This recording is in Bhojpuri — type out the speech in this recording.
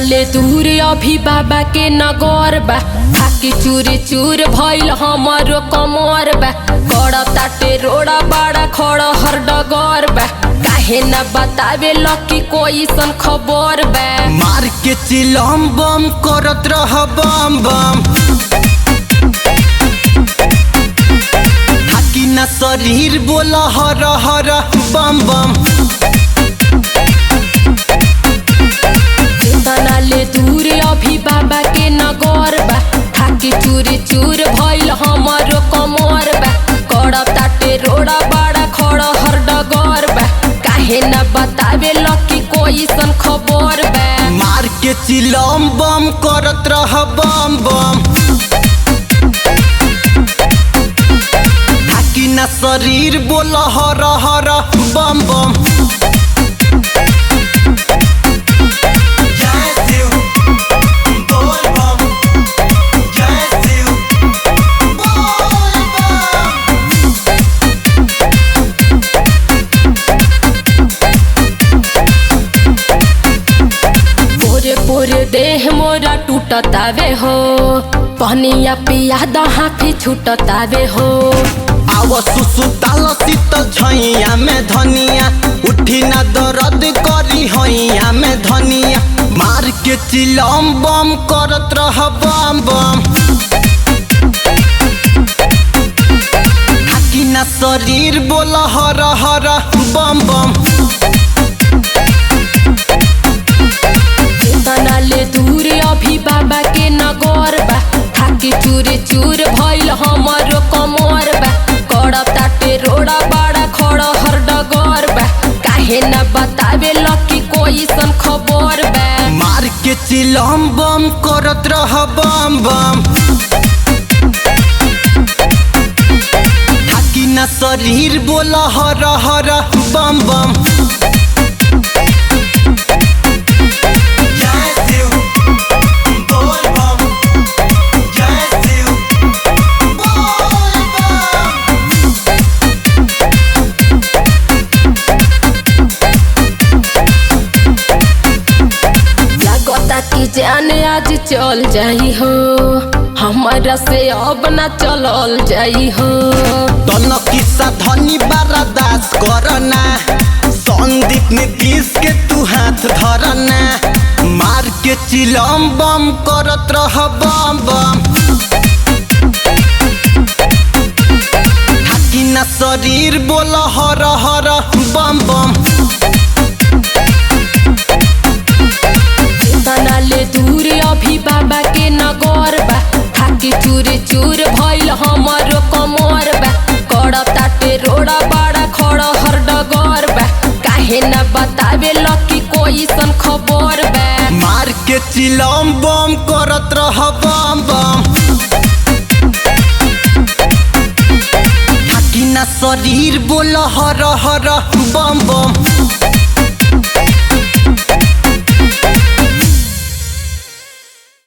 ले दूर अभी बाबा के नगर बा खाकी चूर चूर भइल हमारो कमर बा गड़ा ताटे रोड़ा बाड़ा खड़ा हर डगर बा काहे न बतावे लकी कोई सन खबर बा मार के चिलम बम करत रह बम बम हाकी ना शरीर बोला हर हर बम बम ले दूर अभी बाबा के नगर बा खाकी चूर चूर भइल हमारो कमर बा गड़ा ताटे रोड़ा बाड़ा खड़ा हर डगर बा काहे न बतावे लकी कोई सन खबर बा मार के चिलम बम करत रह बम बम हाकी ना शरीर बोला हर हर बम बम पूरे देह मोरा टूटतावे हो पहनिया पिया हाफी छूटतावे हो आव सुसुताल शीतल छैया में धनिया उठी ना दर्द करी हैया में धनिया मार के चिलम बम करत रह बम बम हाकी ना शरीर बोला हर हर बम बम ले दूर अभी बाबा के नगर बा खाकी चूर चूर भइल हमारो कमर बा गड़ा ताटे रोड़ा बाड़ा खड़ा हर डगर बा काहे न बतावे लकी कोई सन खबर बा मार के चिलम बम करत रह बम बम हाकी ना शरीर बोला हर हर बम बम की जाने आज चल जाई हो हमारा से अब ना चलल जाई हो दोनों किस्सा धनी बर्दाश्त करना संदीप नीतीश के तू हाथ धरना मार के चिलम बम करत रह बम बम हाकी ना शरीर बोला हर हर बम बम ले दूर अभी बाबा के नगर बा खाकी चूर चूर भइल हमारो कमर बा गड़ा ताटे रोड़ा बाड़ा खड़ा हर डगर बा काहे न बतावे लकी कोई सन खबर बा मार के चिलम बम करत रह बम बम हाकी ना शरीर बोला हर हर बम बम